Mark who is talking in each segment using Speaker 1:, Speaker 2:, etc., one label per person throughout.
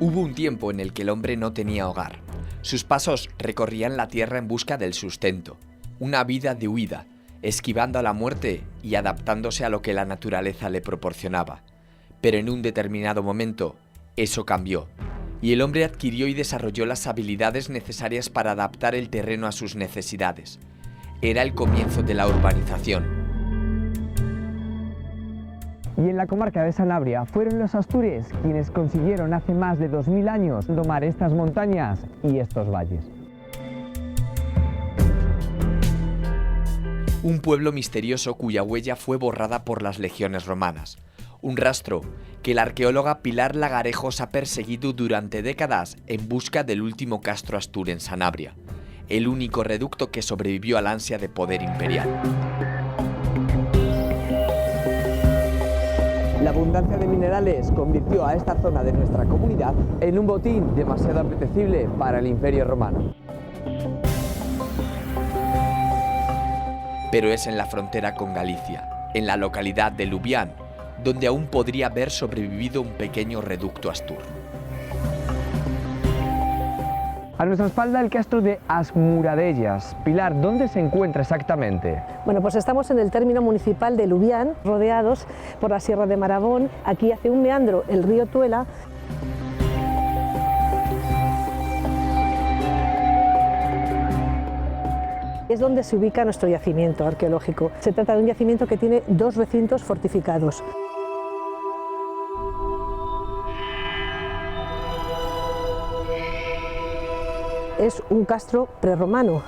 Speaker 1: Hubo un tiempo en el que el hombre no tenía hogar. Sus pasos recorrían la tierra en busca del sustento, una vida de huida, esquivando a la muerte y adaptándose a lo que la naturaleza le proporcionaba. Pero en un determinado momento, eso cambió, y el hombre adquirió y desarrolló las habilidades necesarias para adaptar el terreno a sus necesidades. Era el comienzo de la urbanización.
Speaker 2: Y en la comarca de Sanabria fueron los astures quienes consiguieron hace más de 2000 años domar estas montañas y estos valles.
Speaker 1: Un pueblo misterioso cuya huella fue borrada por las legiones romanas. Un rastro que la arqueóloga Pilar Lagarejos ha perseguido durante décadas en busca del último castro astur en Sanabria, el único reducto que sobrevivió al ansia de poder imperial.
Speaker 2: La abundancia de minerales convirtió a esta zona de nuestra comunidad en un botín demasiado apetecible para el Imperio Romano.
Speaker 1: Pero es en la frontera con Galicia, en la localidad de Lubián, donde aún podría haber sobrevivido un pequeño reducto astur.
Speaker 2: A nuestra espalda el castro de Asmuradellas. Pilar, ¿dónde se encuentra exactamente?
Speaker 3: Bueno, pues estamos en el término municipal de Lubián, rodeados por la Sierra de Marabón. Aquí hace un meandro el río Tuela. Es donde se ubica nuestro yacimiento arqueológico. Se trata de un yacimiento que tiene 2 recintos fortificados. Es un castro prerromano.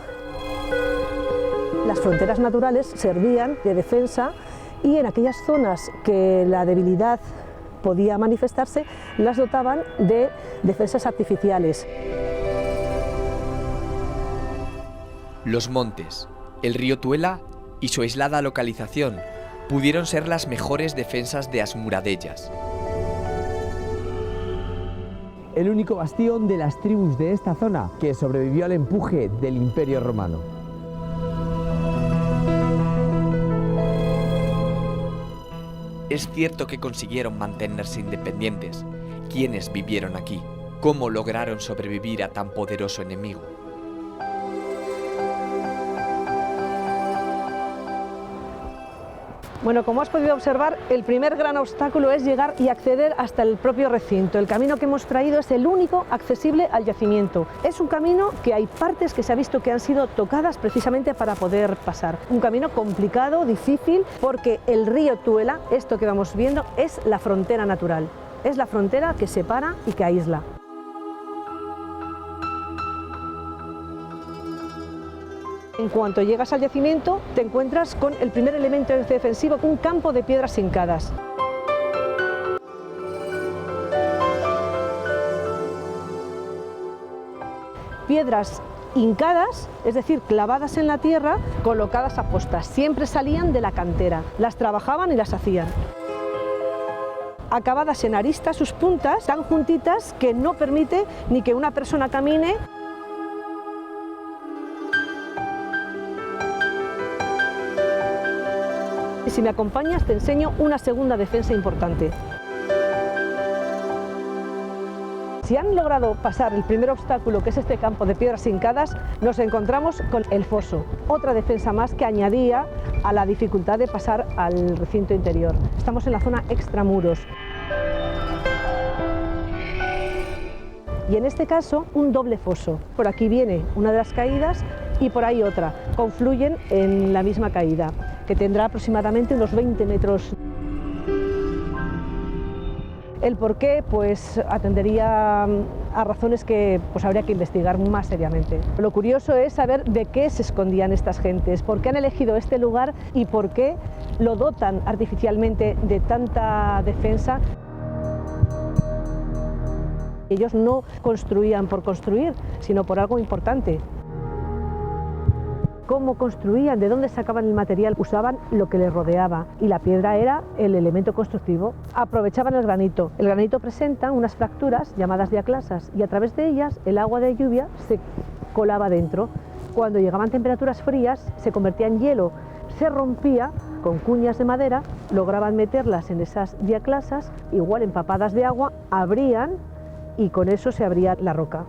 Speaker 3: Las fronteras naturales servían de defensa y en aquellas zonas que la debilidad podía manifestarse, las dotaban de defensas artificiales.
Speaker 1: Los montes, el río Tuela y su aislada localización pudieron ser las mejores defensas de Asmuradellas.
Speaker 2: El único bastión de las tribus de esta zona que sobrevivió al empuje del Imperio Romano.
Speaker 1: Es cierto que consiguieron mantenerse independientes. ¿Quiénes vivieron aquí? ¿Cómo lograron sobrevivir a tan poderoso enemigo?
Speaker 3: Bueno, como has podido observar, el primer gran obstáculo es llegar y acceder hasta el propio recinto. El camino que hemos traído es el único accesible al yacimiento. Es un camino que hay partes que se ha visto que han sido tocadas precisamente para poder pasar. Un camino complicado, difícil, porque el río Tuela, esto que vamos viendo, es la frontera natural. Es la frontera que separa y que aísla. En cuanto llegas al yacimiento, te encuentras con el primer elemento defensivo, un campo de piedras hincadas. Piedras hincadas, es decir, clavadas en la tierra, colocadas a postas. Siempre salían de la cantera, las trabajaban y las hacían. Acabadas en aristas, sus puntas tan juntitas que no permite ni que una persona camine. Y si me acompañas te enseño una segunda defensa importante. Si han logrado pasar el primer obstáculo, que es este campo de piedras hincadas, nos encontramos con el foso, otra defensa más que añadía a la dificultad de pasar al recinto interior. Estamos en la zona extramuros. Y en este caso, un doble foso. Por aquí viene una de las caídas y por ahí otra. Confluyen en la misma caída, que tendrá aproximadamente unos 20 metros. El por qué, pues atendería a razones que pues, habría que investigar más seriamente. Lo curioso es saber de qué se escondían estas gentes, por qué han elegido este lugar y por qué lo dotan artificialmente de tanta defensa. Ellos no construían por construir, sino por algo importante. ¿Cómo construían? ¿De dónde sacaban el material? Usaban lo que les rodeaba y la piedra era el elemento constructivo. Aprovechaban el granito. El granito presenta unas fracturas llamadas diaclasas y a través de ellas el agua de lluvia se colaba dentro. Cuando llegaban temperaturas frías se convertía en hielo, se rompía con cuñas de madera, lograban meterlas en esas diaclasas, igual empapadas de agua, abrían y con eso se abría la roca.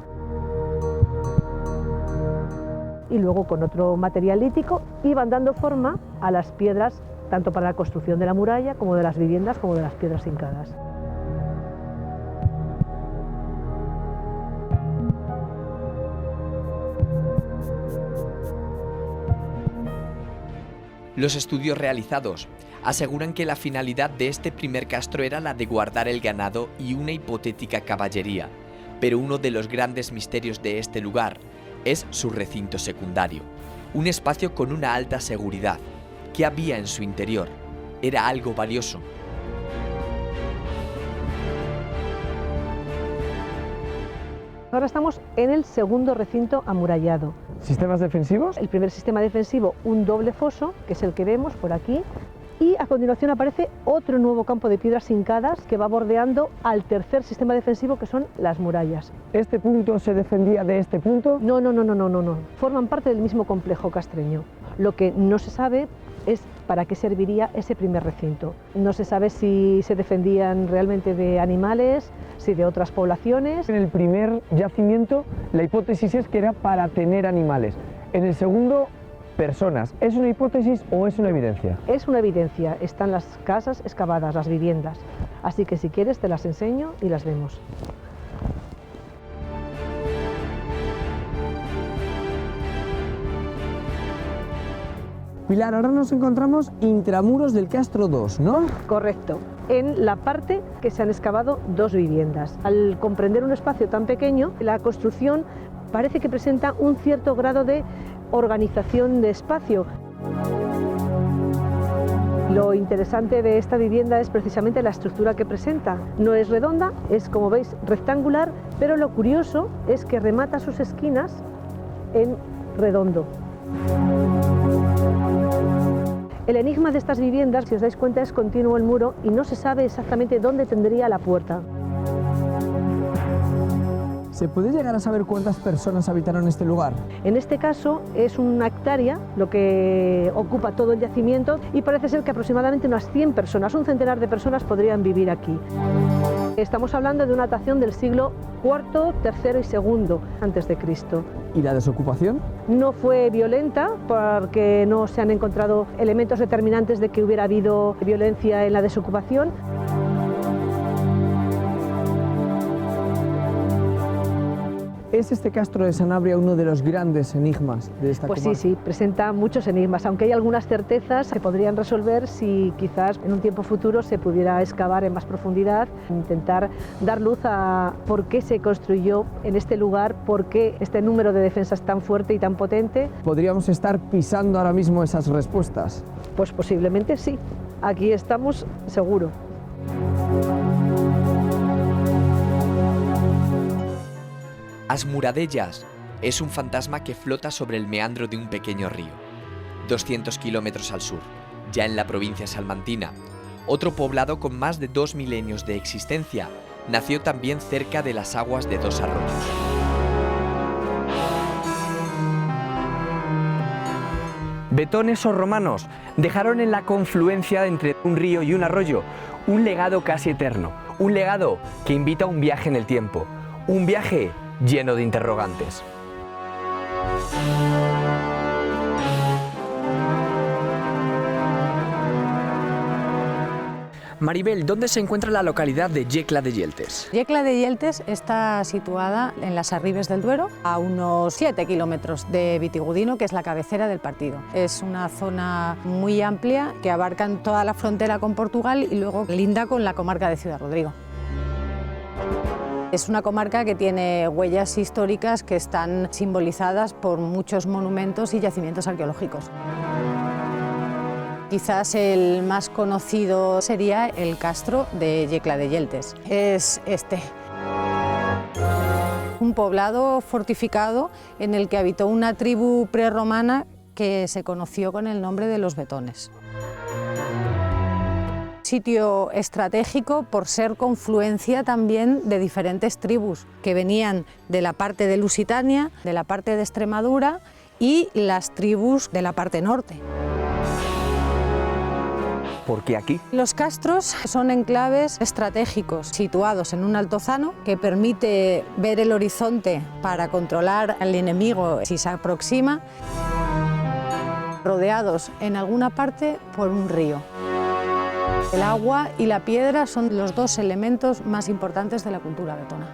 Speaker 3: Y luego con otro material lítico iban dando forma a las piedras, tanto para la construcción de la muralla como de las viviendas como de las piedras hincadas.
Speaker 1: Los estudios realizados aseguran que la finalidad de este primer castro era la de guardar el ganado y una hipotética caballería, pero uno de los grandes misterios de este lugar es su recinto secundario, un espacio con una alta seguridad. ¿Qué había en su interior? Era algo valioso.
Speaker 3: Ahora estamos en el segundo recinto amurallado.
Speaker 2: ¿Sistemas defensivos?
Speaker 3: El primer sistema defensivo, un doble foso, que es el que vemos por aquí, y a continuación aparece otro nuevo campo de piedras hincadas que va bordeando al tercer sistema defensivo, que son las murallas.
Speaker 2: ¿Este punto se defendía de este punto?
Speaker 3: No. Forman parte del mismo complejo castreño. Lo que no se sabe es para qué serviría ese primer recinto. No se sabe si se defendían realmente de animales, si de otras poblaciones.
Speaker 2: En el primer yacimiento la hipótesis es que era para tener animales. En el segundo, personas. ¿Es una hipótesis o es una evidencia?
Speaker 3: Es una evidencia. Están las casas excavadas, las viviendas. Así que si quieres te las enseño y las vemos.
Speaker 2: Pilar, ahora nos encontramos intramuros del Castro 2, ¿no?
Speaker 3: Correcto. En la parte que se han excavado dos viviendas. Al comprender un espacio tan pequeño, la construcción parece que presenta un cierto grado de organización de espacio. Lo interesante de esta vivienda es precisamente la estructura que presenta. No es redonda, es, como veis, rectangular, pero lo curioso es que remata sus esquinas en redondo. El enigma de estas viviendas, si os dais cuenta, es continuo el muro y no se sabe exactamente dónde tendría la puerta.
Speaker 2: ¿Se puede llegar a saber cuántas personas habitaron este lugar?
Speaker 3: En este caso es una hectárea lo que ocupa todo el yacimiento y parece ser que aproximadamente unas 100 personas, un centenar de personas podrían vivir aquí. Estamos hablando de una datación del siglo IV, III y II antes de Cristo.
Speaker 2: ¿Y la desocupación?
Speaker 3: No fue violenta porque no se han encontrado elementos determinantes de que hubiera habido violencia en la desocupación.
Speaker 2: ¿Es este Castro de Sanabria uno de los grandes enigmas de esta comarca?
Speaker 3: Pues sí, presenta muchos enigmas, aunque hay algunas certezas que podrían resolver si quizás en un tiempo futuro se pudiera excavar en más profundidad, intentar dar luz a por qué se construyó en este lugar, por qué este número de defensas tan fuerte y tan potente.
Speaker 2: ¿Podríamos estar pisando ahora mismo esas respuestas?
Speaker 3: Pues posiblemente sí, aquí estamos seguro.
Speaker 1: As Muradellas es un fantasma que flota sobre el meandro de un pequeño río, 200 kilómetros al sur, ya en la provincia salmantina. Otro poblado con más de 2 milenios de existencia nació también cerca de las aguas de dos arroyos.
Speaker 4: Betones o romanos dejaron en la confluencia entre un río y un arroyo un legado casi eterno, un legado que invita a un viaje en el tiempo, un viaje lleno de interrogantes. Maribel, ¿dónde se encuentra la localidad de Yecla de Yeltes?
Speaker 5: Yecla de Yeltes está situada en las Arribes del Duero, a unos 7 kilómetros de Vitigudino, que es la cabecera del partido. Es una zona muy amplia que abarca toda la frontera con Portugal y luego linda con la comarca de Ciudad Rodrigo. Es una comarca que tiene huellas históricas que están simbolizadas por muchos monumentos y yacimientos arqueológicos. Quizás el más conocido sería el Castro de Yecla de Yeltes. Es este. Un poblado fortificado en el que habitó una tribu prerromana que se conoció con el nombre de los Betones. Sitio estratégico por ser confluencia también de diferentes tribus que venían de la parte de Lusitania, de la parte de Extremadura y las tribus de la parte norte.
Speaker 4: ¿Por qué aquí?
Speaker 5: Los castros son enclaves estratégicos situados en un altozano que permite ver el horizonte para controlar al enemigo si se aproxima, rodeados en alguna parte por un río. El agua y la piedra son los dos elementos más importantes de la cultura vetona.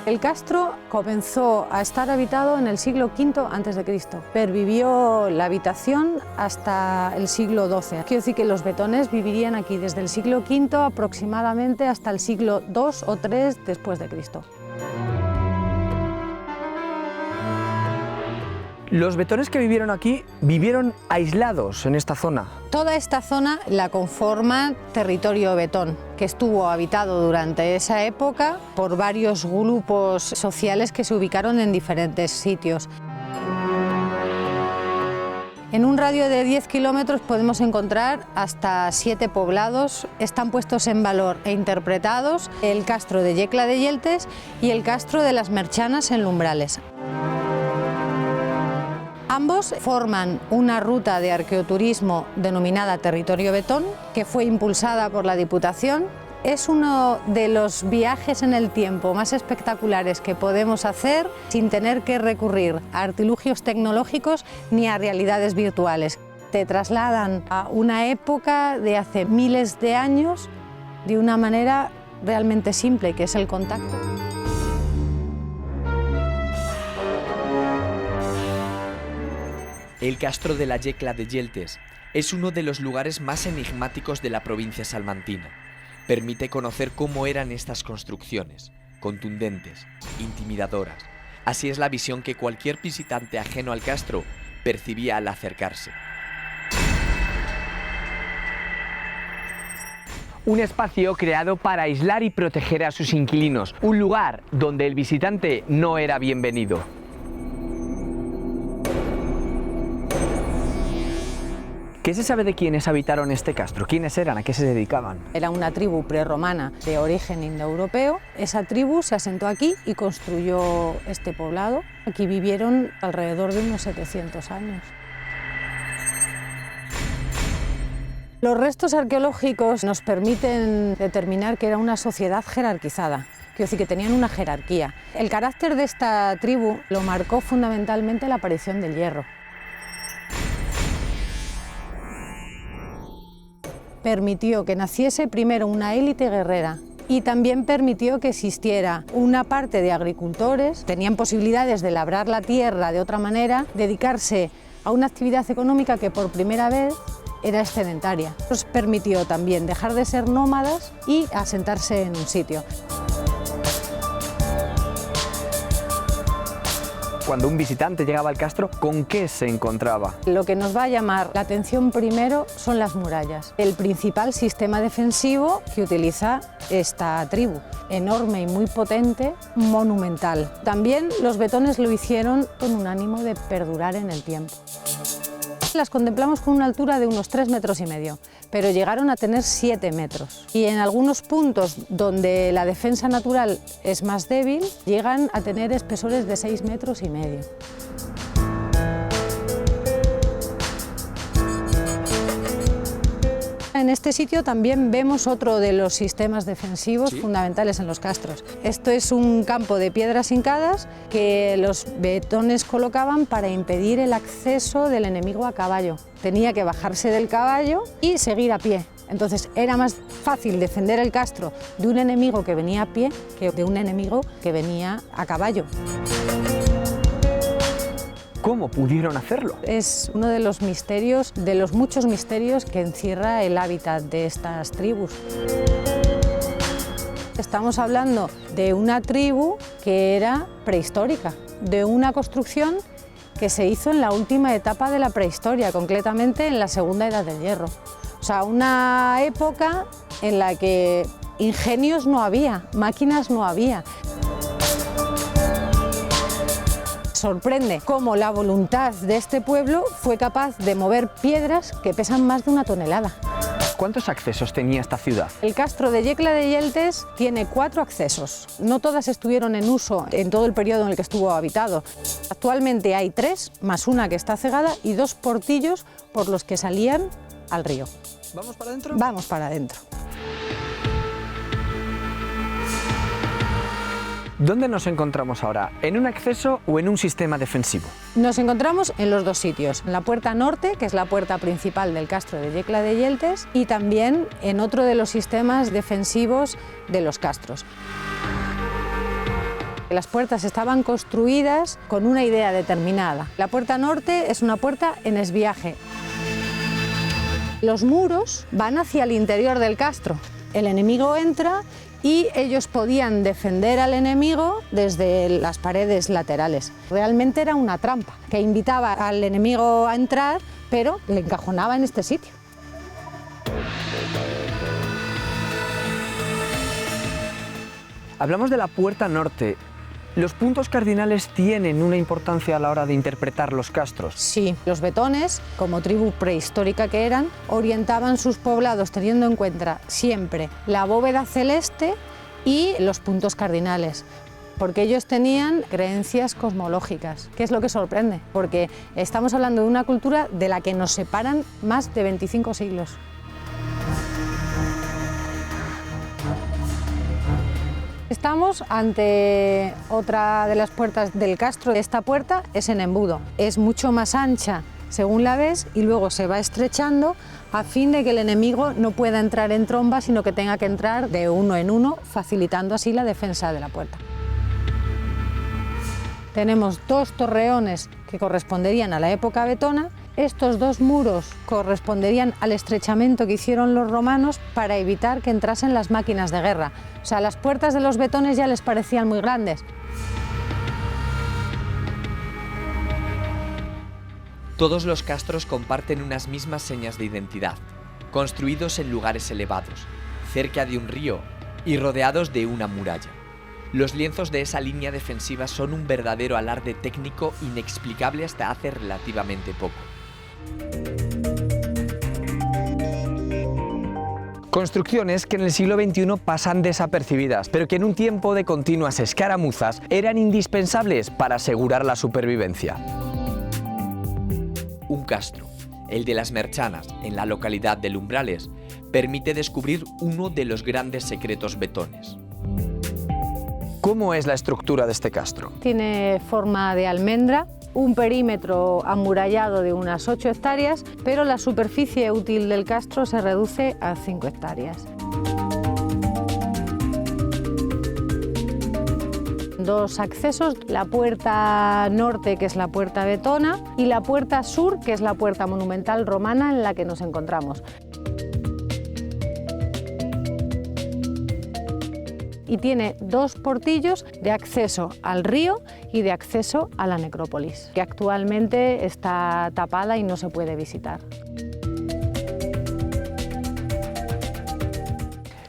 Speaker 5: El castro comenzó a estar habitado en el siglo V a.C. Pervivió la habitación hasta el siglo XII. Quiero decir que los vetones vivirían aquí desde el siglo V aproximadamente hasta el siglo II o III después de Cristo.
Speaker 4: Los vetones que vivieron aquí vivieron aislados en esta zona.
Speaker 5: Toda esta zona la conforma territorio vetón, que estuvo habitado durante esa época por varios grupos sociales que se ubicaron en diferentes sitios. En un radio de 10 kilómetros podemos encontrar hasta 7 poblados. Están puestos en valor e interpretados el castro de Yecla de Yeltes y el castro de las Merchanas en Lumbrales. Ambos forman una ruta de arqueoturismo denominada Territorio Vetón, que fue impulsada por la Diputación. Es uno de los viajes en el tiempo más espectaculares que podemos hacer sin tener que recurrir a artilugios tecnológicos ni a realidades virtuales. Te trasladan a una época de hace miles de años de una manera realmente simple, que es el contacto.
Speaker 1: El castro de la Yecla de Yeltes es uno de los lugares más enigmáticos de la provincia salmantina. Permite conocer cómo eran estas construcciones, contundentes, intimidadoras. Así es la visión que cualquier visitante ajeno al castro percibía al acercarse.
Speaker 4: Un espacio creado para aislar y proteger a sus inquilinos, un lugar donde el visitante no era bienvenido. ¿Qué se sabe de quiénes habitaron este castro? ¿Quiénes eran? ¿A qué se dedicaban?
Speaker 5: Era una tribu prerromana de origen indoeuropeo. Esa tribu se asentó aquí y construyó este poblado. Aquí vivieron alrededor de unos 700 años. Los restos arqueológicos nos permiten determinar que era una sociedad jerarquizada. Quiero decir que tenían una jerarquía. El carácter de esta tribu lo marcó fundamentalmente la aparición del hierro. Permitió que naciese primero una élite guerrera y también permitió que existiera una parte de agricultores, tenían posibilidades de labrar la tierra de otra manera, dedicarse a una actividad económica que por primera vez era excedentaria. Nos permitió también dejar de ser nómadas y asentarse en un sitio.
Speaker 4: Cuando un visitante llegaba al castro, ¿con qué se encontraba?
Speaker 5: Lo que nos va a llamar la atención primero son las murallas, el principal sistema defensivo que utiliza esta tribu, enorme y muy potente, monumental. También los vetones lo hicieron con un ánimo de perdurar en el tiempo. Las contemplamos con una altura de unos 3,5 metros, pero llegaron a tener 7 metros. Y en algunos puntos donde la defensa natural es más débil, llegan a tener espesores de 6,5 metros. En este sitio también vemos otro de los sistemas defensivos fundamentales en los castros. Esto es un campo de piedras hincadas que los vetones colocaban para impedir el acceso del enemigo a caballo. Tenía que bajarse del caballo y seguir a pie. Entonces era más fácil defender el castro de un enemigo que venía a pie que de un enemigo que venía a caballo.
Speaker 4: ¿Cómo pudieron hacerlo?
Speaker 5: Es uno de los misterios, de los muchos misterios que encierra el hábitat de estas tribus. Estamos hablando de una tribu que era prehistórica, de una construcción que se hizo en la última etapa de la prehistoria, concretamente en la Segunda Edad del Hierro. O sea, una época en la que ingenios no había, máquinas no había. Sorprende cómo la voluntad de este pueblo fue capaz de mover piedras que pesan más de 1 tonelada.
Speaker 4: ¿Cuántos accesos tenía esta ciudad?
Speaker 5: El castro de Yecla de Yeltes tiene 4 accesos. No todas estuvieron en uso en todo el periodo en el que estuvo habitado. Actualmente hay 3, más una que está cegada, y 2 portillos por los que salían al río.
Speaker 4: ¿Vamos para adentro?
Speaker 5: Vamos para adentro.
Speaker 4: ¿Dónde nos encontramos ahora? ¿En un acceso o en un sistema defensivo?
Speaker 5: Nos encontramos en los 2 sitios, en la puerta norte, que es la puerta principal del castro de Yecla de Yeltes, y también en otro de los sistemas defensivos de los castros. Las puertas estaban construidas con una idea determinada. La puerta norte es una puerta en esviaje. Los muros van hacia el interior del castro. El enemigo entra y ellos podían defender al enemigo desde las paredes laterales. Realmente era una trampa que invitaba al enemigo a entrar, pero le encajonaba en este sitio.
Speaker 4: Hablamos de la puerta norte. ¿Los puntos cardinales tienen una importancia a la hora de interpretar los castros?
Speaker 5: Sí, los betones, como tribu prehistórica que eran, orientaban sus poblados teniendo en cuenta siempre la bóveda celeste y los puntos cardinales, porque ellos tenían creencias cosmológicas, que es lo que sorprende, porque estamos hablando de una cultura de la que nos separan más de 25 siglos. Estamos ante otra de las puertas del castro. Esta puerta es en embudo, es mucho más ancha según la ves y luego se va estrechando a fin de que el enemigo no pueda entrar en tromba, sino que tenga que entrar de uno en uno, facilitando así la defensa de la puerta. Tenemos 2 torreones que corresponderían a la época vetona. Estos 2 muros corresponderían al estrechamiento que hicieron los romanos para evitar que entrasen las máquinas de guerra. O sea, las puertas de los betones ya les parecían muy grandes.
Speaker 1: Todos los castros comparten unas mismas señas de identidad, construidos en lugares elevados, cerca de un río y rodeados de una muralla. Los lienzos de esa línea defensiva son un verdadero alarde técnico inexplicable hasta hace relativamente poco.
Speaker 4: Construcciones que en el siglo XXI pasan desapercibidas, pero que en un tiempo de continuas escaramuzas eran indispensables para asegurar la supervivencia.
Speaker 1: Un castro, el de las Merchanas, en la localidad de Umbrales, permite descubrir uno de los grandes secretos betones.
Speaker 4: ¿Cómo es la estructura de este castro?
Speaker 5: Tiene forma de almendra, un perímetro amurallado de unas 8 hectáreas, pero la superficie útil del castro se reduce a 5 hectáreas. 2 accesos, la puerta norte, que es la puerta vetona, y la puerta sur, que es la puerta monumental romana en la que nos encontramos. Y tiene 2 portillos de acceso al río y de acceso a la necrópolis, que actualmente está tapada y no se puede visitar.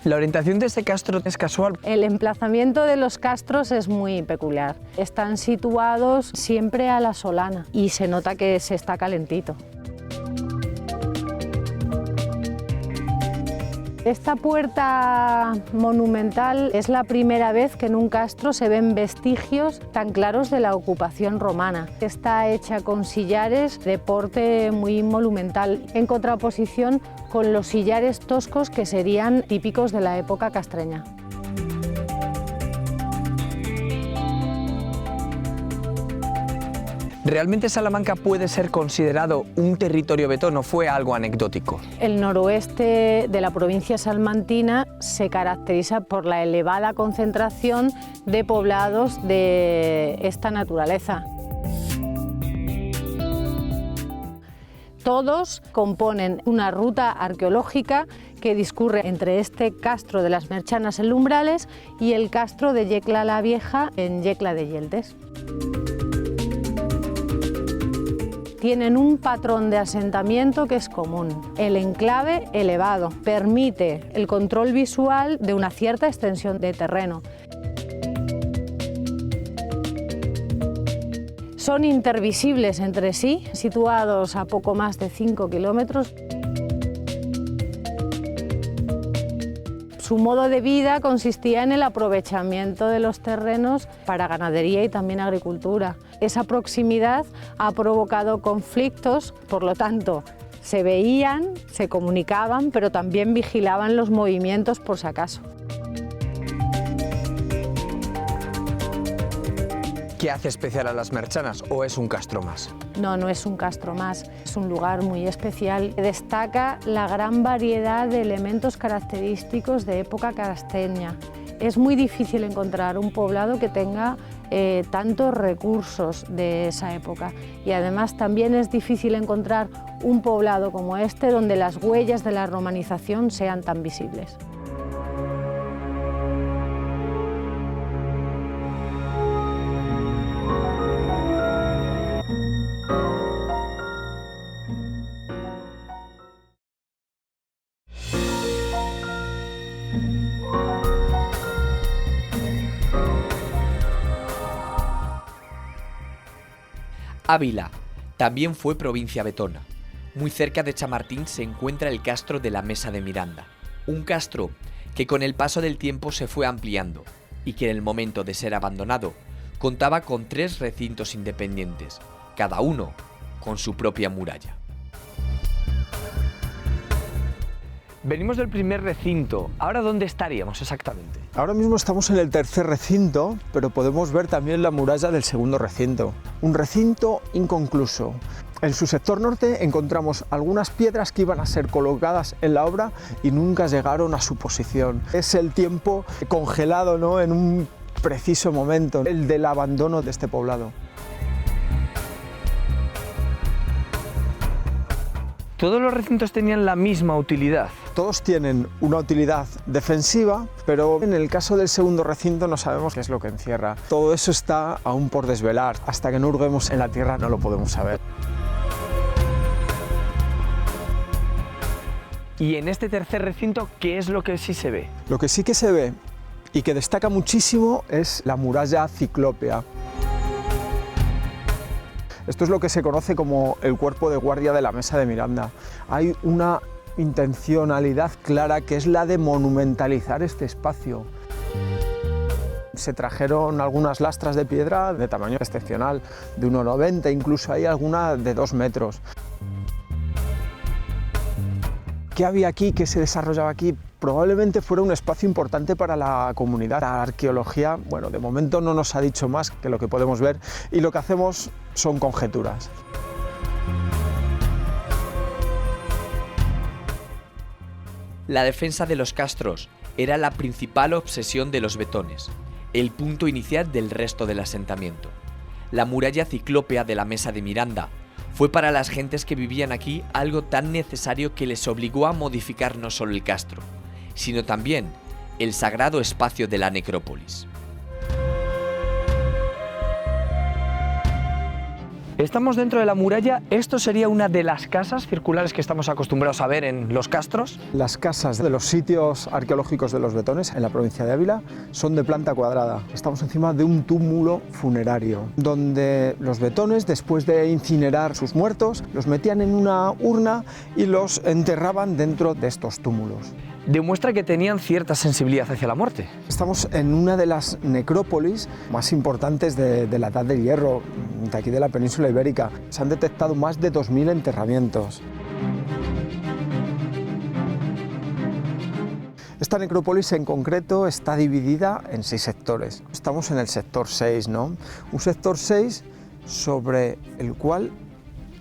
Speaker 4: La orientación de este castro es casual.
Speaker 5: El emplazamiento de los castros es muy peculiar. Están situados siempre a la solana y se nota que se está calentito. Esta puerta monumental es la primera vez que en un castro se ven vestigios tan claros de la ocupación romana. Está hecha con sillares de porte muy monumental, en contraposición con los sillares toscos que serían típicos de la época castreña.
Speaker 4: ¿Realmente Salamanca puede ser considerado un territorio vetón o fue algo anecdótico?
Speaker 5: El noroeste de la provincia salmantina se caracteriza por la elevada concentración de poblados de esta naturaleza. Todos componen una ruta arqueológica que discurre entre este castro de las Merchanas en Umbrales y el castro de Yecla la Vieja en Yecla de Yeltes. Tienen un patrón de asentamiento que es común. El enclave elevado permite el control visual de una cierta extensión de terreno. Son intervisibles entre sí, situados a poco más de 5 kilómetros. Su modo de vida consistía en el aprovechamiento de los terrenos para ganadería y también agricultura. Esa proximidad ha provocado conflictos, por lo tanto, se veían, se comunicaban, pero también vigilaban los movimientos por si acaso.
Speaker 4: ¿Qué hace especial a las Merchanas o es un castro más?
Speaker 5: No, no es un castro más, es un lugar muy especial. Destaca la gran variedad de elementos característicos de época castaña. Es muy difícil encontrar un poblado que tenga tantos recursos de esa época, y además también es difícil encontrar un poblado como este donde las huellas de la romanización sean tan visibles.
Speaker 1: Ávila también fue provincia vetona. Muy cerca de Chamartín se encuentra el castro de la Mesa de Miranda, un castro que con el paso del tiempo se fue ampliando y que en el momento de ser abandonado contaba con 3 recintos independientes, cada uno con su propia muralla.
Speaker 4: Venimos del primer recinto, ¿ahora dónde estaríamos exactamente?
Speaker 6: Ahora mismo estamos en el tercer recinto, pero podemos ver también la muralla del segundo recinto. Un recinto inconcluso. En su sector norte encontramos algunas piedras que iban a ser colocadas en la obra y nunca llegaron a su posición. Es el tiempo congelado, ¿no?, en un preciso momento, el del abandono de este poblado.
Speaker 4: ¿Todos los recintos tenían la misma utilidad?
Speaker 6: Todos tienen una utilidad defensiva, pero en el caso del segundo recinto no sabemos qué es lo que encierra. Todo eso está aún por desvelar. Hasta que no hurguemos en la tierra no lo podemos saber.
Speaker 4: Y en este tercer recinto, ¿qué es lo que sí se ve?
Speaker 6: Lo que sí que se ve y que destaca muchísimo es la muralla ciclópea. Esto es lo que se conoce como el cuerpo de guardia de la Mesa de Miranda. Hay una intencionalidad clara que es la de monumentalizar este espacio. Se trajeron algunas lastras de piedra de tamaño excepcional, de 1,90 m, incluso hay alguna de 2 metros. ¿Qué había aquí? ¿Qué se desarrollaba aquí? Probablemente fuera un espacio importante para la comunidad. La arqueología, bueno, de momento no nos ha dicho más que lo que podemos ver y lo que hacemos son conjeturas.
Speaker 1: La defensa de los castros era la principal obsesión de los vetones, el punto inicial del resto del asentamiento. La muralla ciclópea de la Mesa de Miranda fue para las gentes que vivían aquí algo tan necesario que les obligó a modificar no solo el castro, sino también el sagrado espacio de la necrópolis.
Speaker 4: Estamos dentro de la muralla. ¿Esto sería una de las casas circulares que estamos acostumbrados a ver en los castros?
Speaker 6: Las casas de los sitios arqueológicos de los vetones en la provincia de Ávila son de planta cuadrada. Estamos encima de un túmulo funerario, donde los vetones, después de incinerar sus muertos, los metían en una urna y los enterraban dentro de estos túmulos.
Speaker 4: Demuestra que tenían cierta sensibilidad hacia la muerte.
Speaker 6: Estamos en una de las necrópolis más importantes de la Edad del Hierro, de aquí de la península ibérica. Se han detectado más de 2000 enterramientos. Esta necrópolis en concreto está dividida en 6 sectores. Estamos en el sector 6, ¿no? Un sector 6 sobre el cual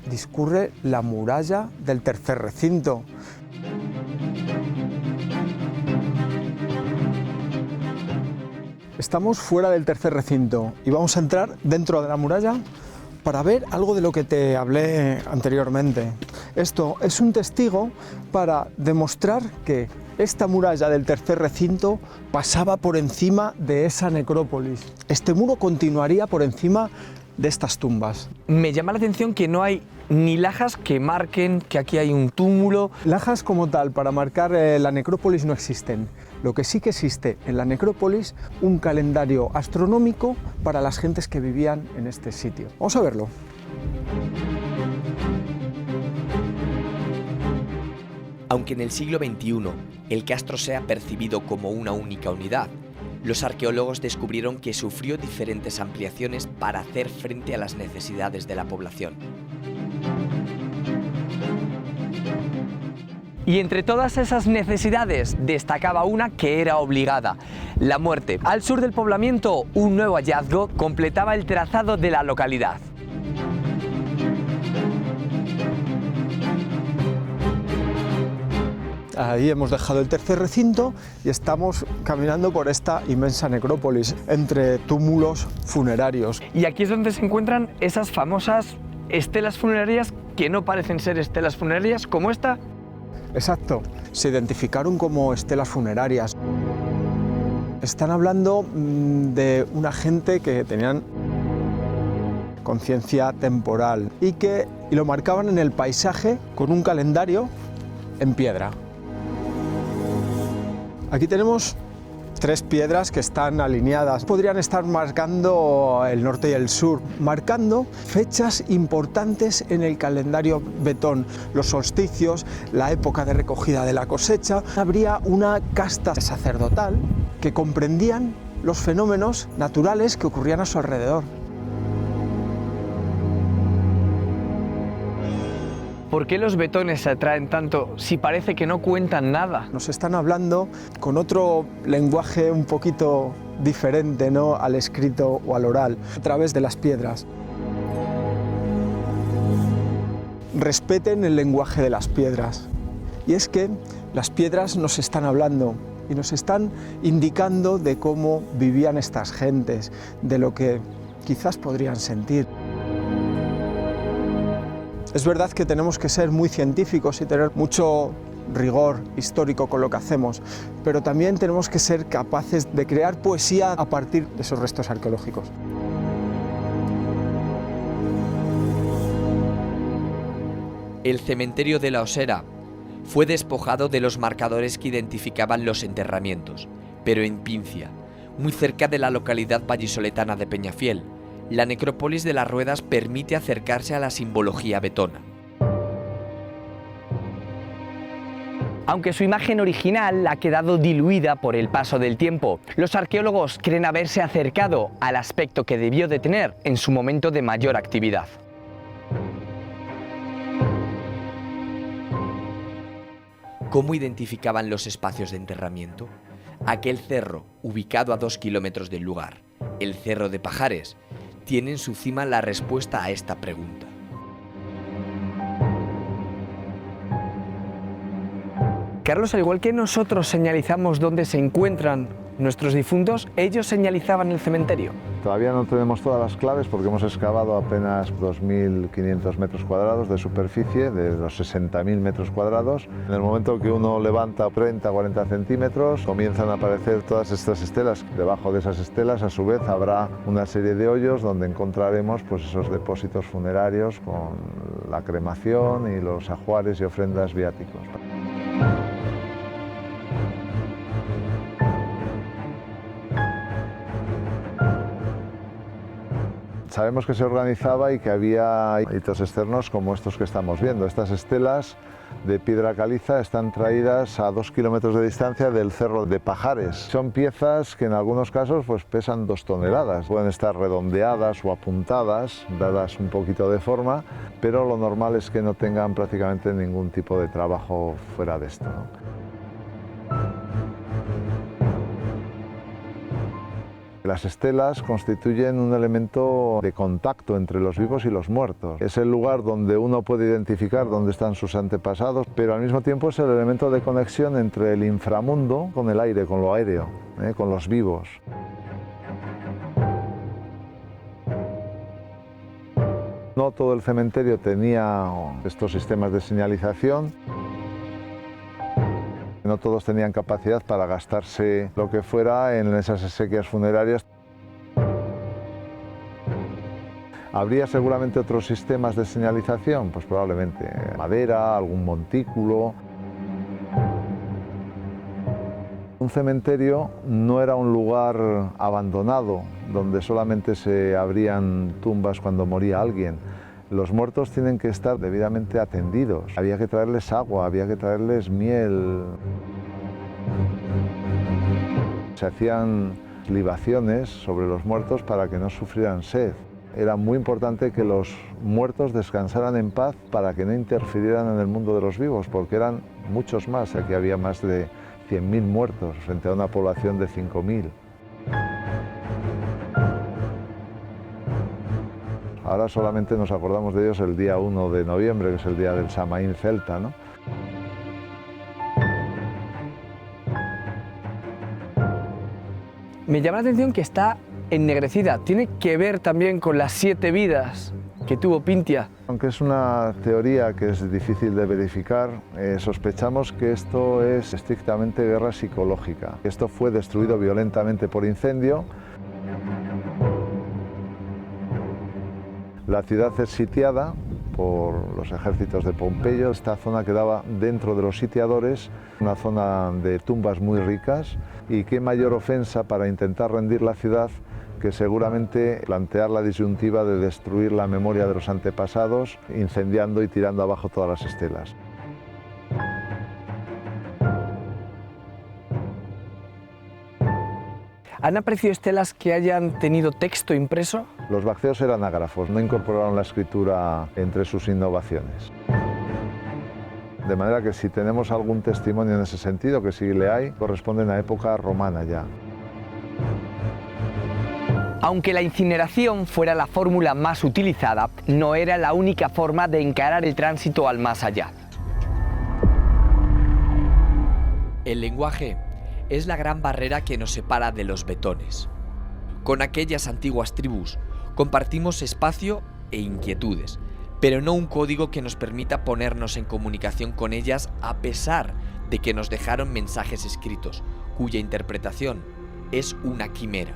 Speaker 6: discurre la muralla del tercer recinto. Estamos fuera del tercer recinto y vamos a entrar dentro de la muralla para ver algo de lo que te hablé anteriormente. Esto es un testigo para demostrar que esta muralla del tercer recinto pasaba por encima de esa necrópolis. Este muro continuaría por encima de estas tumbas.
Speaker 4: Me llama la atención que no hay ni lajas que marquen que aquí hay un túmulo.
Speaker 6: Lajas como tal para marcar la necrópolis no existen. Lo que sí que existe en la necrópolis, un calendario astronómico para las gentes que vivían en este sitio. Vamos a verlo.
Speaker 1: Aunque en el siglo XXI el castro sea percibido como una única unidad, los arqueólogos descubrieron que sufrió diferentes ampliaciones para hacer frente a las necesidades de la población.
Speaker 4: Y entre todas esas necesidades destacaba una que era obligada: la muerte. Al sur del poblamiento, un nuevo hallazgo completaba el trazado de la localidad.
Speaker 6: Ahí hemos dejado el tercer recinto y estamos caminando por esta inmensa necrópolis entre túmulos funerarios.
Speaker 4: Y aquí es donde se encuentran esas famosas estelas funerarias que no parecen ser estelas funerarias, como esta.
Speaker 6: Exacto, se identificaron como estelas funerarias. Están hablando de una gente que tenían conciencia temporal y lo marcaban en el paisaje con un calendario en piedra. Aquí tenemos 3 piedras que están alineadas. Podrían estar marcando el norte y el sur, marcando fechas importantes en el calendario betón, los solsticios, la época de recogida de la cosecha. Habría una casta sacerdotal que comprendían los fenómenos naturales que ocurrían a su alrededor.
Speaker 4: ¿Por qué los betones se atraen tanto si parece que no cuentan nada?
Speaker 6: Nos están hablando con otro lenguaje un poquito diferente, ¿no?, al escrito o al oral, a través de las piedras. Respeten el lenguaje de las piedras. Y es que las piedras nos están hablando y nos están indicando de cómo vivían estas gentes, de lo que quizás podrían sentir. Es verdad que tenemos que ser muy científicos y tener mucho rigor histórico con lo que hacemos, pero también tenemos que ser capaces de crear poesía a partir de esos restos arqueológicos.
Speaker 1: El cementerio de la Osera fue despojado de los marcadores que identificaban los enterramientos, pero en Pincia, muy cerca de la localidad vallisoletana de Peñafiel, la necrópolis de las Ruedas permite acercarse a la simbología betona.
Speaker 4: Aunque su imagen original ha quedado diluida por el paso del tiempo, los arqueólogos creen haberse acercado al aspecto que debió de tener en su momento de mayor actividad.
Speaker 1: ¿Cómo identificaban los espacios de enterramiento? Aquel cerro, ubicado a 2 kilómetros del lugar, el Cerro de Pajares, tiene en su cima la respuesta a esta pregunta.
Speaker 4: Carlos, al igual que nosotros señalizamos dónde se encuentran nuestros difuntos, ellos señalizaban el cementerio.
Speaker 7: Todavía no tenemos todas las claves porque hemos excavado apenas 2.500 metros cuadrados de superficie de los 60.000 metros cuadrados. En el momento que uno levanta 30-40 centímetros comienzan a aparecer todas estas estelas. Debajo de esas estelas, a su vez, habrá una serie de hoyos donde encontraremos pues, esos depósitos funerarios con la cremación y los ajuares y ofrendas viáticos. Sabemos que se organizaba y que había hitos externos como estos que estamos viendo. Estas estelas de piedra caliza están traídas a 2 kilómetros de distancia del Cerro de Pajares. Son piezas que en algunos casos pues, pesan 2 toneladas. Pueden estar redondeadas o apuntadas, dadas un poquito de forma, pero lo normal es que no tengan prácticamente ningún tipo de trabajo fuera de esto, ¿no? Las estelas constituyen un elemento de contacto entre los vivos y los muertos. Es el lugar donde uno puede identificar dónde están sus antepasados, pero al mismo tiempo es el elemento de conexión entre el inframundo con el aire, con lo aéreo, con los vivos. No todo el cementerio tenía estos sistemas de señalización. No todos tenían capacidad para gastarse lo que fuera en esas exequias funerarias. ¿Habría seguramente otros sistemas de señalización? Pues probablemente madera, algún montículo. Un cementerio no era un lugar abandonado donde solamente se abrían tumbas cuando moría alguien. Los muertos tienen que estar debidamente atendidos. Había que traerles agua, había que traerles miel. Se hacían libaciones sobre los muertos para que no sufrieran sed. Era muy importante que los muertos descansaran en paz para que no interfirieran en el mundo de los vivos, porque eran muchos más. Aquí había más de 100.000 muertos frente a una población de 5.000. Ahora solamente nos acordamos de ellos el día 1 de noviembre, que es el día del Samaín celta, ¿no?
Speaker 4: Me llama la atención que está ennegrecida. ¿Tiene que ver también con las 7 vidas que tuvo Pintia?
Speaker 7: Aunque es una teoría que es difícil de verificar, sospechamos que esto es estrictamente guerra psicológica. Esto fue destruido violentamente por incendio. La ciudad es sitiada por los ejércitos de Pompeyo. Esta zona quedaba dentro de los sitiadores, una zona de tumbas muy ricas, y qué mayor ofensa para intentar rendir la ciudad que seguramente plantear la disyuntiva de destruir la memoria de los antepasados, incendiando y tirando abajo todas las estelas.
Speaker 4: ¿Han aparecido estelas que hayan tenido texto impreso?
Speaker 7: Los bacceos eran ágrafos, no incorporaron la escritura entre sus innovaciones. De manera que si tenemos algún testimonio en ese sentido, que sí le hay, corresponden a época romana ya.
Speaker 4: Aunque la incineración fuera la fórmula más utilizada, no era la única forma de encarar el tránsito al más allá.
Speaker 1: El lenguaje es la gran barrera que nos separa de los betones. Con aquellas antiguas tribus compartimos espacio e inquietudes, pero no un código que nos permita ponernos en comunicación con ellas a pesar de que nos dejaron mensajes escritos, cuya interpretación es una quimera.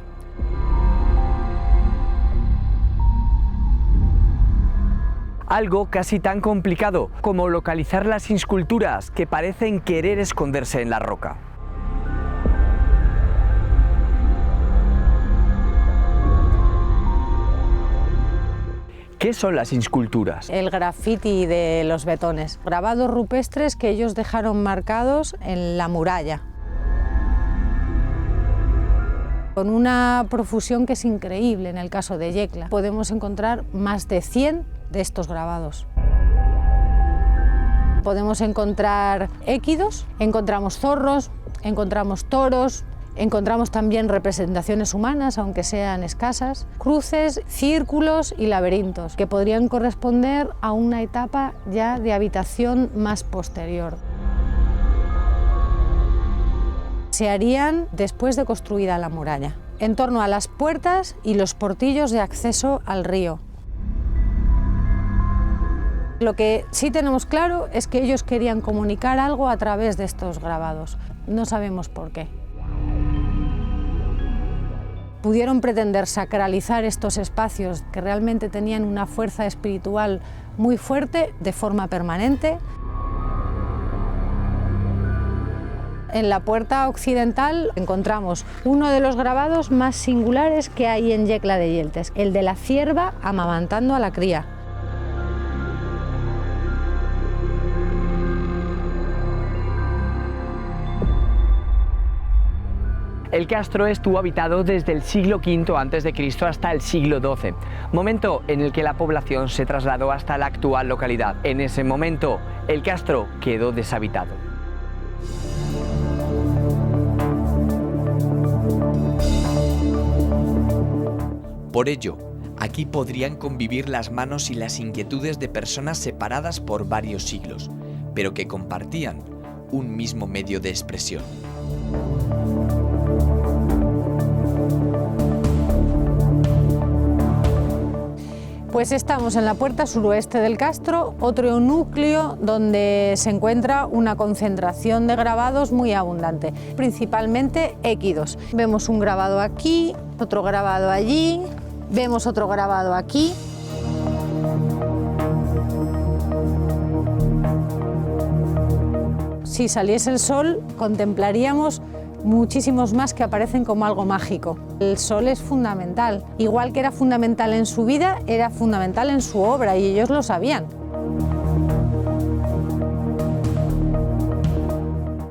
Speaker 4: Algo casi tan complicado como localizar las insculturas que parecen querer esconderse en la roca. ¿Qué son las insculturas?
Speaker 5: El grafiti de los betones, grabados rupestres que ellos dejaron marcados en la muralla, con una profusión que es increíble en el caso de Yecla. Podemos encontrar más de 100 de estos grabados. Podemos encontrar équidos, encontramos zorros, encontramos toros, encontramos también representaciones humanas, aunque sean escasas, cruces, círculos y laberintos, que podrían corresponder a una etapa ya de habitación más posterior. Se harían después de construida la muralla, en torno a las puertas y los portillos de acceso al río. Lo que sí tenemos claro es que ellos querían comunicar algo a través de estos grabados. No sabemos por qué. Pudieron pretender sacralizar estos espacios que realmente tenían una fuerza espiritual muy fuerte de forma permanente. En la puerta occidental encontramos uno de los grabados más singulares que hay en Yecla de Yeltes, el de la cierva amamantando a la cría.
Speaker 4: El castro estuvo habitado desde el siglo V a.C. hasta el siglo XII, momento en el que la población se trasladó hasta la actual localidad. En ese momento, el castro quedó deshabitado.
Speaker 1: Por ello, aquí podrían convivir las manos y las inquietudes de personas separadas por varios siglos, pero que compartían un mismo medio de expresión.
Speaker 5: Pues estamos en la puerta suroeste del castro, otro núcleo donde se encuentra una concentración de grabados muy abundante, principalmente équidos. Vemos un grabado aquí, otro grabado allí, vemos otro grabado aquí. Si saliese el sol, contemplaríamos muchísimos más que aparecen como algo mágico. El sol es fundamental, igual que era fundamental en su vida, era fundamental en su obra y ellos lo sabían.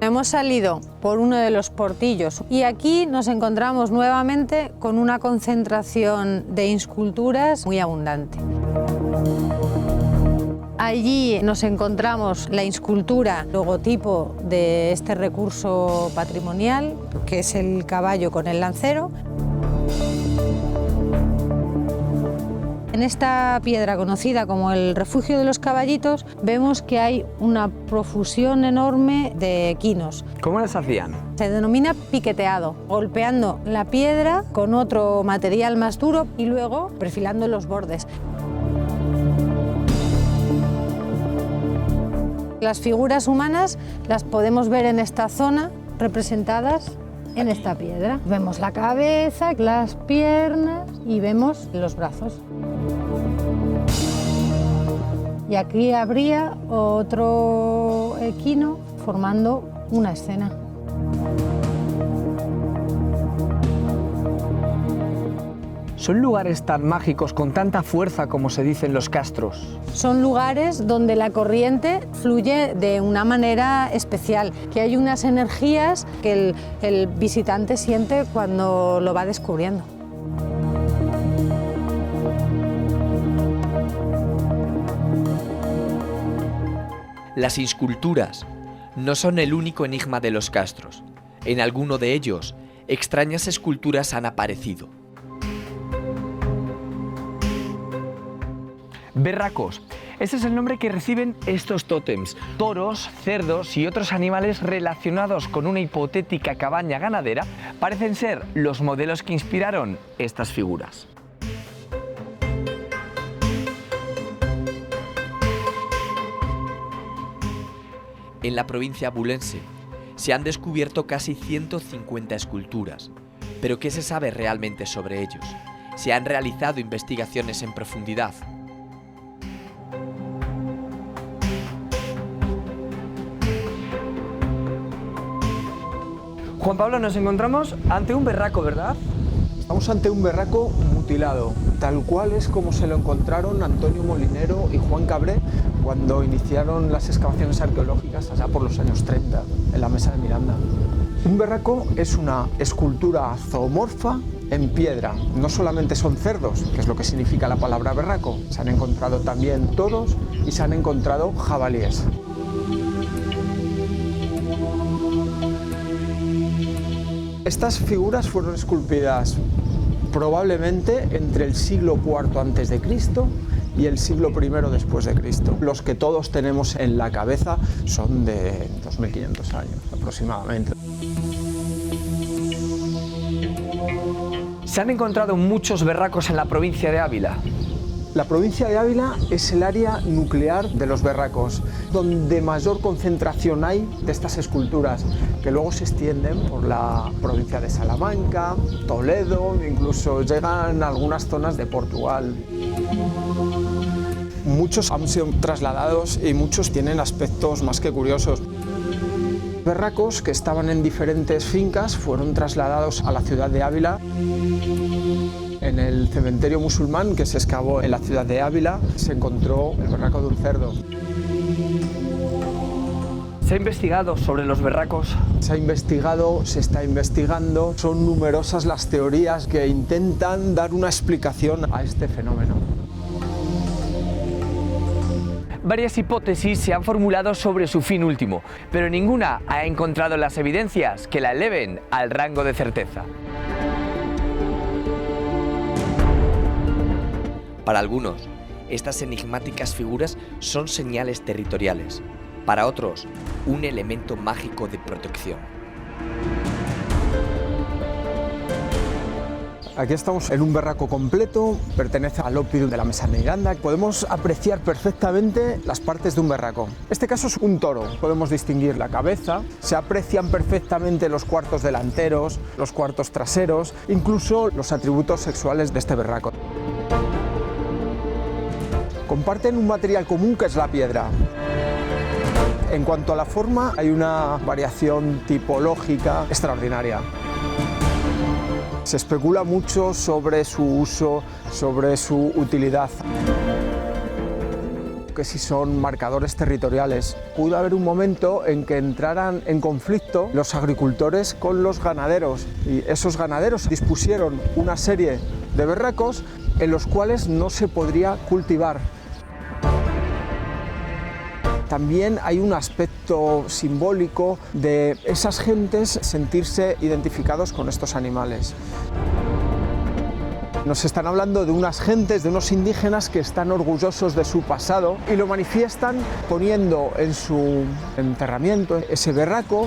Speaker 5: Hemos salido por uno de los portillos y aquí nos encontramos nuevamente con una concentración de esculturas muy abundante. Allí nos encontramos la escultura, logotipo de este recurso patrimonial, que es el caballo con el lancero. En esta piedra conocida como el refugio de los caballitos vemos que hay una profusión enorme de quinos.
Speaker 4: ¿Cómo las hacían?
Speaker 5: Se denomina piqueteado, golpeando la piedra con otro material más duro y luego perfilando los bordes. Las figuras humanas las podemos ver en esta zona representadas en esta piedra. Vemos la cabeza, las piernas y vemos los brazos. Y aquí habría otro equino formando una escena.
Speaker 4: ¿Son lugares tan mágicos, con tanta fuerza como se dice en los castros?
Speaker 5: Son lugares donde la corriente fluye de una manera especial, que hay unas energías que el visitante siente cuando lo va descubriendo.
Speaker 1: Las esculturas no son el único enigma de los castros. En alguno de ellos, extrañas esculturas han aparecido.
Speaker 4: Berracos. Ese es el nombre que reciben estos tótems. Toros, cerdos y otros animales relacionados con una hipotética cabaña ganadera parecen ser los modelos que inspiraron estas figuras.
Speaker 1: En la provincia abulense se han descubierto casi 150 esculturas. ¿Pero qué se sabe realmente sobre ellos? ¿Se han realizado investigaciones en profundidad?
Speaker 4: Juan Pablo, nos encontramos ante un berraco, ¿verdad?
Speaker 6: Estamos ante un berraco mutilado, tal cual es como se lo encontraron Antonio Molinero y Juan Cabré cuando iniciaron las excavaciones arqueológicas allá por los años 30, en la Mesa de Miranda. Un berraco es una escultura zoomorfa en piedra. No solamente son cerdos, que es lo que significa la palabra berraco, se han encontrado también toros y se han encontrado jabalíes. Estas figuras fueron esculpidas probablemente entre el siglo IV a.C. y el siglo I después de Cristo. Los que todos tenemos en la cabeza son de 2500 años aproximadamente.
Speaker 4: Se han encontrado muchos berracos en la provincia de Ávila.
Speaker 6: La provincia de Ávila es el área nuclear de los berracos, donde mayor concentración hay de estas esculturas, que luego se extienden por la provincia de Salamanca, Toledo, incluso llegan a algunas zonas de Portugal. Muchos han sido trasladados y muchos tienen aspectos más que curiosos. Berracos que estaban en diferentes fincas fueron trasladados a la ciudad de Ávila. En el cementerio musulmán que se excavó en la ciudad de Ávila se encontró el berraco de un cerdo.
Speaker 4: ¿Se ha investigado sobre los berracos?
Speaker 6: Se ha investigado, se está investigando. Son numerosas las teorías que intentan dar una explicación a este fenómeno.
Speaker 4: Varias hipótesis se han formulado sobre su fin último, pero ninguna ha encontrado las evidencias que la eleven al rango de certeza.
Speaker 1: Para algunos, estas enigmáticas figuras son señales territoriales. Para otros, un elemento mágico de protección.
Speaker 6: Aquí estamos en un berraco completo, pertenece al Oppidum de la Mesa de Miranda. Podemos apreciar perfectamente las partes de un berraco. Este caso es un toro, podemos distinguir la cabeza, se aprecian perfectamente los cuartos delanteros, los cuartos traseros, incluso los atributos sexuales de este berraco. Comparten un material común que es la piedra. En cuanto a la forma, hay una variación tipológica extraordinaria. Se especula mucho sobre su uso, sobre su utilidad, que si son marcadores territoriales. Pudo haber un momento en que entraran en conflicto los agricultores con los ganaderos y esos ganaderos dispusieron una serie de berracos en los cuales no se podría cultivar. También hay un aspecto simbólico de esas gentes sentirse identificados con estos animales. Nos están hablando de unas gentes, de unos indígenas que están orgullosos de su pasado y lo manifiestan poniendo en su enterramiento ese berraco.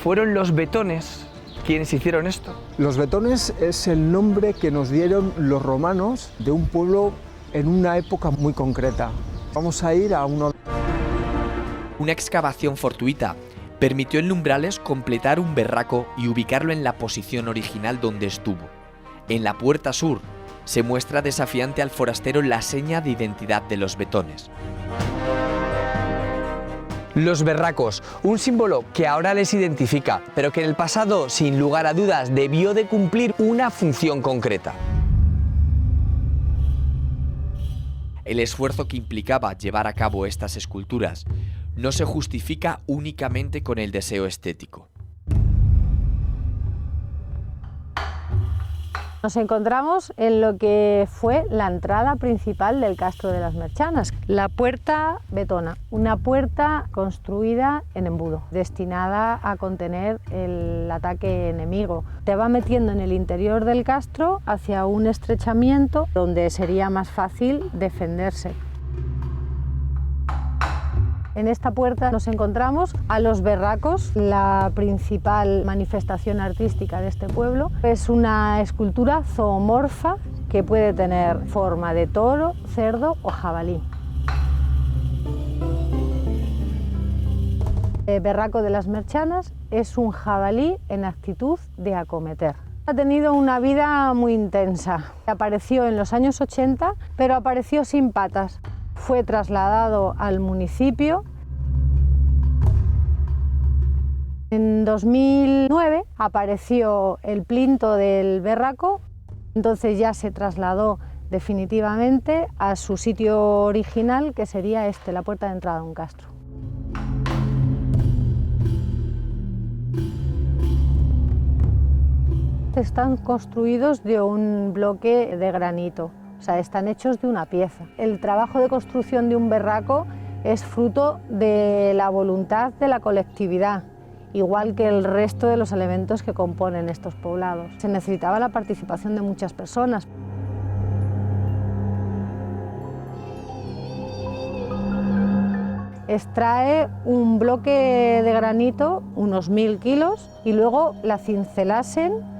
Speaker 4: ¿Fueron los betones quienes hicieron esto?
Speaker 6: Los betones es el nombre que nos dieron los romanos de un pueblo en una época muy concreta. Vamos a ir a uno.
Speaker 1: Una excavación fortuita permitió en Lumbrales completar un berraco y ubicarlo en la posición original donde estuvo. En la puerta sur se muestra desafiante al forastero la seña de identidad de los betones.
Speaker 4: Los berracos, un símbolo que ahora les identifica, pero que en el pasado, sin lugar a dudas, debió de cumplir una función concreta.
Speaker 1: El esfuerzo que implicaba llevar a cabo estas esculturas no se justifica únicamente con el deseo estético.
Speaker 5: Nos encontramos en lo que fue la entrada principal del Castro de las Merchanas, la puerta betona, una puerta construida en embudo, destinada a contener el ataque enemigo. Te va metiendo en el interior del castro hacia un estrechamiento donde sería más fácil defenderse. En esta puerta nos encontramos a los berracos, la principal manifestación artística de este pueblo. Es una escultura zoomorfa que puede tener forma de toro, cerdo o jabalí. El berraco de las Merchanas es un jabalí en actitud de acometer. Ha tenido una vida muy intensa. Apareció en los años 80, pero apareció sin patas. Fue trasladado al municipio. En 2009 apareció el plinto del berraco, entonces ya se trasladó definitivamente a su sitio original, que sería la puerta de entrada de un castro. Están construidos de un bloque de granito. O sea, están hechos de una pieza. El trabajo de construcción de un berraco es fruto de la voluntad de la colectividad, igual que el resto de los elementos que componen estos poblados. Se necesitaba la participación de muchas personas. Extrae un bloque de granito, unos 1000 kilos, y luego la cincelasen.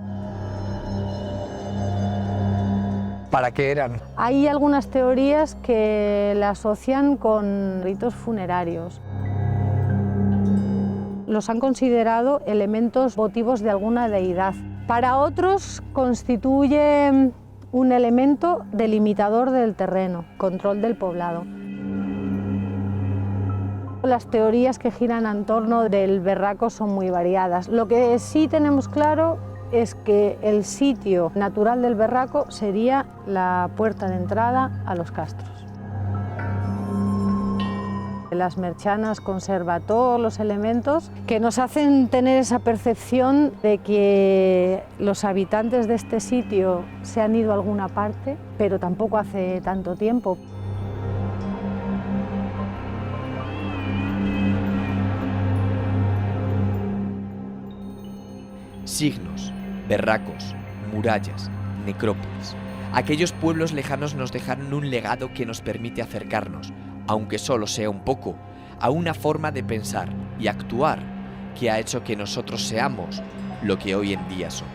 Speaker 4: ¿Para qué eran?
Speaker 5: Hay algunas teorías que la asocian con ritos funerarios. Los han considerado elementos votivos de alguna deidad. Para otros constituye un elemento delimitador del terreno, control del poblado. Las teorías que giran en torno del berraco son muy variadas. Lo que sí tenemos claro es que el sitio natural del berraco sería la puerta de entrada a los castros. Las Merchanas conserva todos los elementos que nos hacen tener esa percepción de que los habitantes de este sitio se han ido a alguna parte, pero tampoco hace tanto tiempo.
Speaker 1: Signos, berracos, murallas, necrópolis. Aquellos pueblos lejanos nos dejaron un legado que nos permite acercarnos, aunque solo sea un poco, a una forma de pensar y actuar que ha hecho que nosotros seamos lo que hoy en día somos.